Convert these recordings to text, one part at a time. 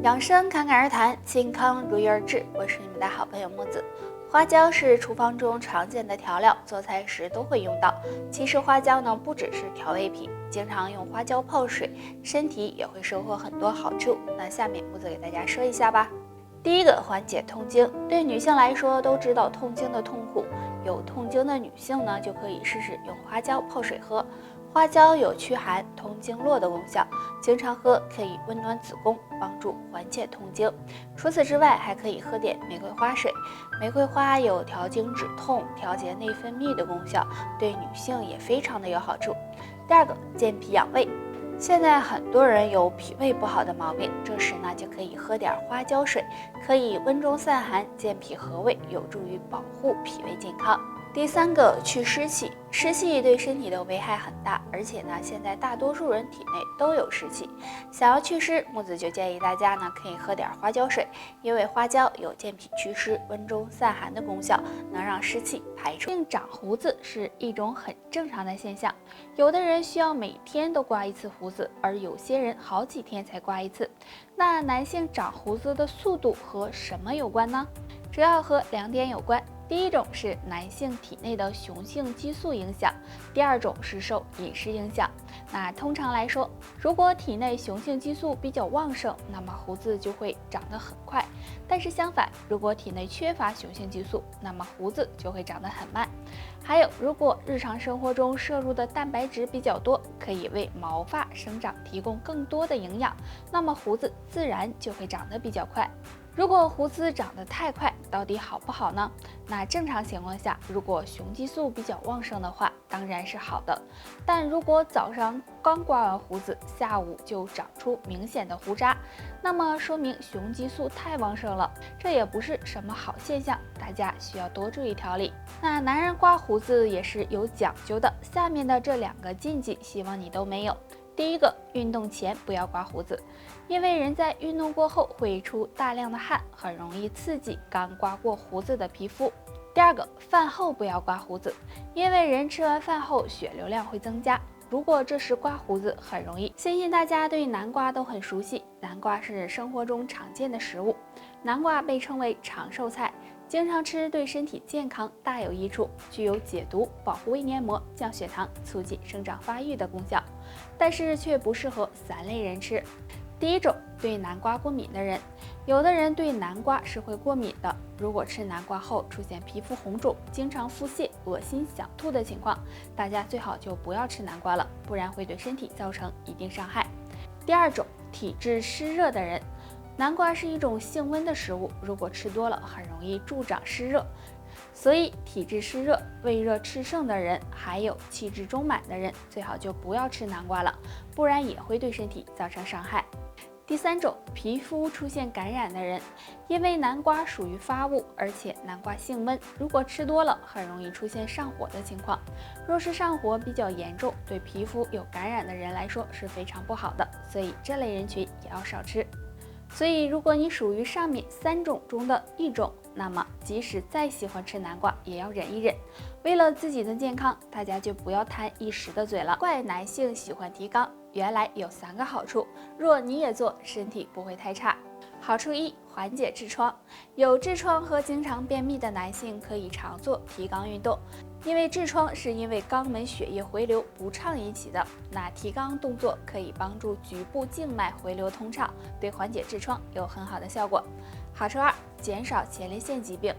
养生侃侃而谈，健康如约而至。我是你们的好朋友木子。花椒是厨房中常见的调料，做菜时都会用到。其实花椒呢，不只是调味品，经常用花椒泡水，身体也会收获很多好处。那下面木子给大家说一下吧。第一个，缓解痛经。对女性来说，都知道痛经的痛苦。有痛经的女性呢，就可以试试用花椒泡水喝。花椒有驱寒通经络的功效，经常喝可以温暖子宫，帮助缓解痛经。除此之外，还可以喝点玫瑰花水。玫瑰花有调经止痛、调节内分泌的功效，对女性也非常的有好处。第二个，健脾养胃。现在很多人有脾胃不好的毛病，这时呢就可以喝点花椒水，可以温中散寒、健脾和胃，有助于保护脾胃健康。第三个，去湿气。湿气对身体的危害很大，而且呢，现在大多数人体内都有湿气。想要祛湿，木子就建议大家呢可以喝点花椒水，因为花椒有健脾祛湿、温中散寒的功效，能让湿气排出。长胡子是一种很正常的现象，有的人需要每天都刮一次胡子，而有些人好几天才刮一次。那男性长胡子的速度和什么有关呢？主要和2点有关。第一种是男性体内的雄性激素影响，第二种是受饮食影响。那通常来说，如果体内雄性激素比较旺盛，那么胡子就会长得很快。但是相反，如果体内缺乏雄性激素，那么胡子就会长得很慢。还有，如果日常生活中摄入的蛋白质比较多，可以为毛发生长提供更多的营养，那么胡子自然就会长得比较快。如果胡子长得太快，到底好不好呢？那正常情况下，如果雄激素比较旺盛的话，当然是好的。但如果早上刚刮完胡子，下午就长出明显的胡渣，那么说明雄激素太旺盛了，这也不是什么好现象，大家需要多注意调理。那男人刮胡子也是有讲究的，下面的这2个禁忌，希望你都没有。第一个，运动前不要刮胡子，因为人在运动过后会出大量的汗，很容易刺激刚刮过胡子的皮肤。第二个，饭后不要刮胡子，因为人吃完饭后血流量会增加，如果这时刮胡子很容易。相信大家对南瓜都很熟悉，南瓜是生活中常见的食物，南瓜被称为长寿菜，经常吃对身体健康大有益处，具有解毒、保护胃黏膜、降血糖、促进生长发育的功效，但是却不适合3类人吃。第一种，对南瓜过敏的人，有的人对南瓜是会过敏的，如果吃南瓜后出现皮肤红肿、经常腹泻、恶心、想吐的情况，大家最好就不要吃南瓜了，不然会对身体造成一定伤害。第二种，体质湿热的人，南瓜是一种性温的食物，如果吃多了很容易助长湿热，所以体质湿热、胃热炽盛的人，还有气滞中满的人，最好就不要吃南瓜了，不然也会对身体造成伤害。第三种，皮肤出现感染的人，因为南瓜属于发物，而且南瓜性温，如果吃多了很容易出现上火的情况，若是上火比较严重，对皮肤有感染的人来说是非常不好的，所以这类人群也要少吃。所以如果你属于上面3种中的一种，那么即使再喜欢吃南瓜也要忍一忍，为了自己的健康，大家就不要贪一时的嘴了。怪男性喜欢提肛，原来有3个好处，若你也做，身体不会太差。好处1，缓解痔疮。有痔疮和经常便秘的男性可以常做提肛运动，因为痔疮是因为肛门血液回流不畅引起的，那提肛动作可以帮助局部静脉回流通畅，对缓解痔疮有很好的效果。好处2，减少前列腺疾病。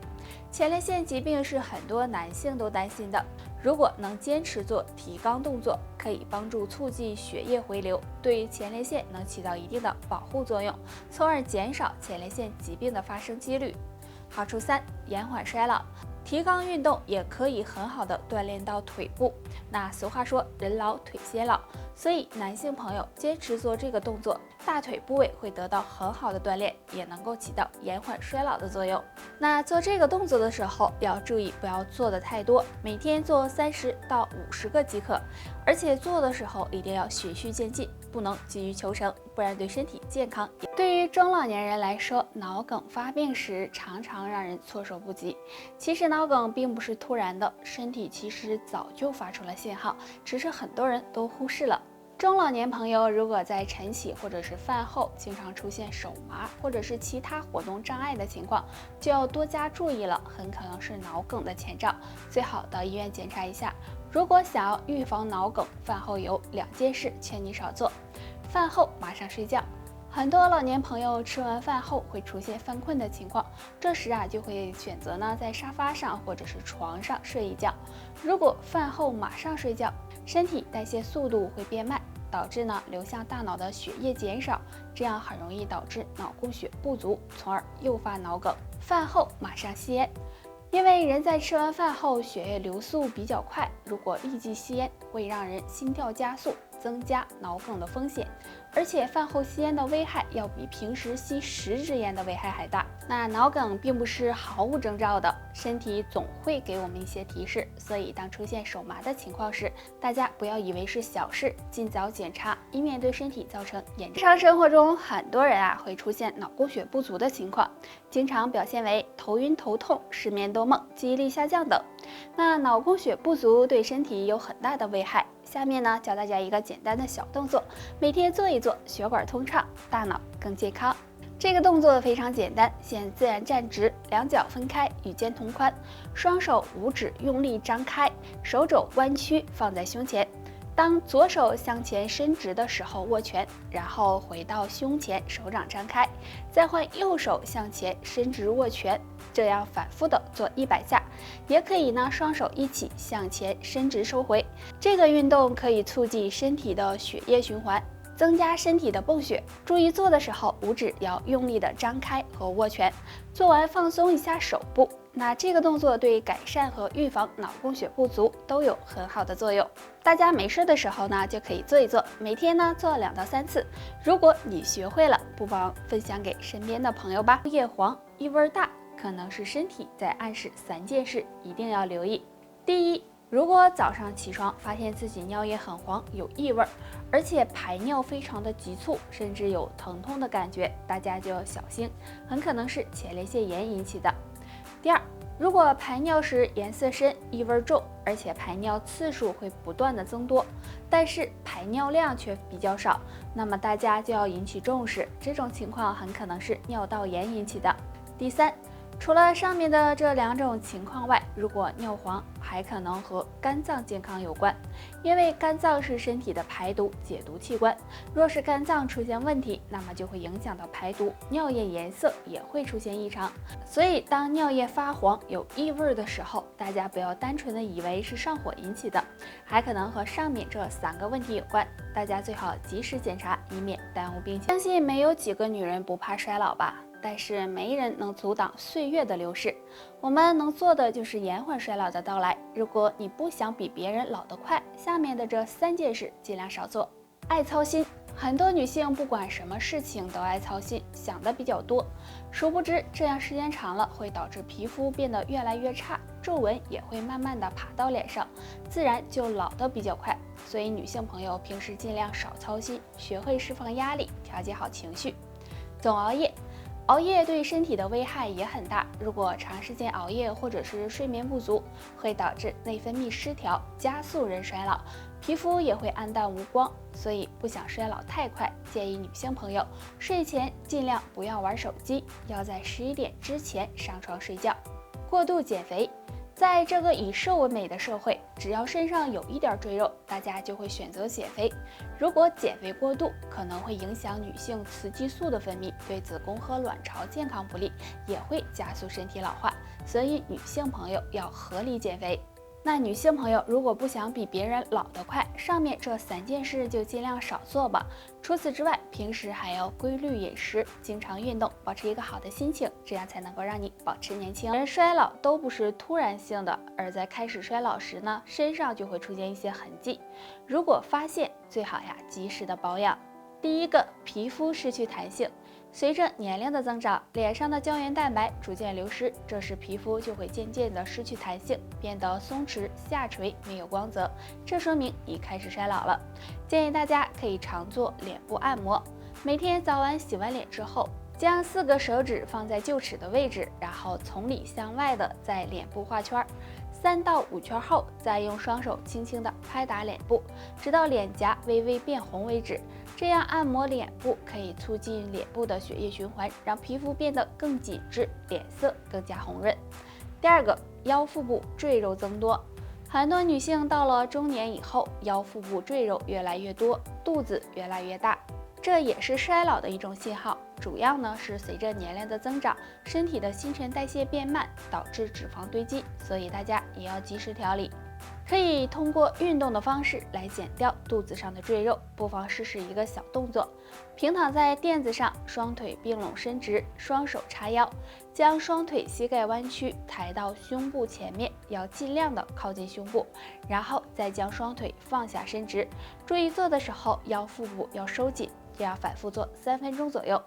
前列腺疾病是很多男性都担心的，如果能坚持做提肛动作，可以帮助促进血液回流，对前列腺能起到一定的保护作用，从而减少前列腺疾病的发生几率。好处3，延缓衰老。提肛运动也可以很好的锻炼到腿部，那俗话说人老腿先老，所以男性朋友坚持做这个动作，大腿部位会得到很好的锻炼，也能够起到延缓衰老的作用。那做这个动作的时候要注意不要做的太多，每天做30到50个即可，而且做的时候一定要循序渐进，不能急于求成，不然对身体健康。对于中老年人来说，脑梗发病时常常让人措手不及。其实脑梗并不是突然的，身体其实早就发出了信号，只是很多人都忽视了。中老年朋友如果在晨起或者是饭后经常出现手麻或者是其他活动障碍的情况，就要多加注意了，很可能是脑梗的前兆，最好到医院检查一下。如果想要预防脑梗，饭后有2件事劝你少做。饭后马上睡觉，很多老年朋友吃完饭后会出现犯困的情况，这时就会选择在沙发上或者是床上睡一觉。如果饭后马上睡觉，身体代谢速度会变慢，导致流向大脑的血液减少，这样很容易导致脑供血不足，从而诱发脑梗。饭后马上吸烟，因为人在吃完饭后血液流速比较快，如果立即吸烟会让人心跳加速，增加脑梗的风险，而且饭后吸烟的危害要比平时吸10支烟的危害还大。那脑梗并不是毫无征兆的，身体总会给我们一些提示，所以当出现手麻的情况时，大家不要以为是小事，尽早检查，以免对身体造成严重。日常生活中，很多人会出现脑供血不足的情况，经常表现为头晕头痛、失眠多梦、记忆力下降等。那脑供血不足对身体有很大的危害，下面教大家一个简单的小动作，每天做一做，血管通畅，大脑更健康。这个动作非常简单，先自然站直，2脚分开，与肩同宽，双手五指用力张开，手肘弯曲放在胸前。当左手向前伸直的时候握拳，然后回到胸前，手掌张开，再换右手向前伸直握拳，这样反复的做100下。也可以双手一起向前伸直收回。这个运动可以促进身体的血液循环，增加身体的泵血。注意做的时候，五指要用力的张开和握拳。做完放松一下手部。那这个动作对改善和预防脑供血不足都有很好的作用。大家没事的时候就可以做一做，每天做2到3次。如果你学会了，不妨分享给身边的朋友吧。叶黄异味大，可能是身体在暗示3件事，一定要留意。第一，如果早上起床发现自己尿液很黄，有异味，而且排尿非常的急促，甚至有疼痛的感觉，大家就要小心，很可能是前列腺炎引起的。第二，如果排尿时颜色深、异味重，而且排尿次数会不断的增多，但是排尿量却比较少，那么大家就要引起重视，这种情况很可能是尿道炎引起的。第三，除了上面的这2种情况外，如果尿黄还可能和肝脏健康有关，因为肝脏是身体的排毒解毒器官，若是肝脏出现问题，那么就会影响到排毒，尿液颜色也会出现异常。所以当尿液发黄有异味的时候，大家不要单纯的以为是上火引起的，还可能和上面这3个问题有关，大家最好及时检查，以免耽误病情。相信没有几个女人不怕衰老吧，但是没人能阻挡岁月的流逝，我们能做的就是延缓衰老的到来。如果你不想比别人老得快，下面的这3件事尽量少做。爱操心，很多女性不管什么事情都爱操心，想的比较多，殊不知这样时间长了会导致皮肤变得越来越差，皱纹也会慢慢的爬到脸上，自然就老得比较快。所以女性朋友平时尽量少操心，学会释放压力，调节好情绪。总熬夜，熬夜对身体的危害也很大，如果长时间熬夜或者是睡眠不足，会导致内分泌失调，加速人衰老，皮肤也会暗淡无光。所以不想衰老太快，建议女性朋友睡前尽量不要玩手机，要在11点之前上床睡觉。过度减肥，在这个以瘦为美的社会，只要身上有一点赘肉，大家就会选择减肥。如果减肥过度，可能会影响女性雌激素的分泌，对子宫和卵巢健康不利，也会加速身体老化。所以女性朋友要合理减肥。那女性朋友如果不想比别人老得快，上面这3件事就尽量少做吧。除此之外，平时还要规律饮食，经常运动，保持一个好的心情，这样才能够让你保持年轻。人衰老都不是突然性的，而在开始衰老时呢，身上就会出现一些痕迹。如果发现，最好及时的保养。第一个，皮肤失去弹性。随着年龄的增长，脸上的胶原蛋白逐渐流失，这时皮肤就会渐渐的失去弹性，变得松弛下垂，没有光泽，这说明你开始衰老了。建议大家可以常做脸部按摩，每天早晚洗完脸之后，将4个手指放在臼齿的位置，然后从里向外的在脸部画圈3到5圈后，再用双手轻轻地拍打脸部，直到脸颊微微变红为止。这样按摩脸部可以促进脸部的血液循环，让皮肤变得更紧致，脸色更加红润。第二个，腰腹部赘肉增多。很多女性到了中年以后，腰腹部赘肉越来越多，肚子越来越大，这也是衰老的一种信号。主要呢是随着年龄的增长，身体的新陈代谢变慢，导致脂肪堆积，所以大家也要及时调理。可以通过运动的方式来减掉肚子上的赘肉，不妨试试一个小动作：平躺在垫子上，双腿并拢伸直，双手叉腰，将双腿膝盖弯曲抬到胸部前面，要尽量的靠近胸部，然后再将双腿放下伸直。注意做的时候腰腹部要收紧，这样反复做3分钟左右。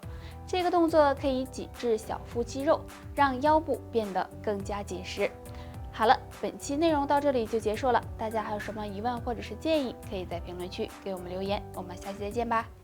这个动作可以紧致小腹肌肉，让腰部变得更加紧实。好了，本期内容到这里就结束了。大家还有什么疑问或者是建议，可以在评论区给我们留言。我们下期再见吧。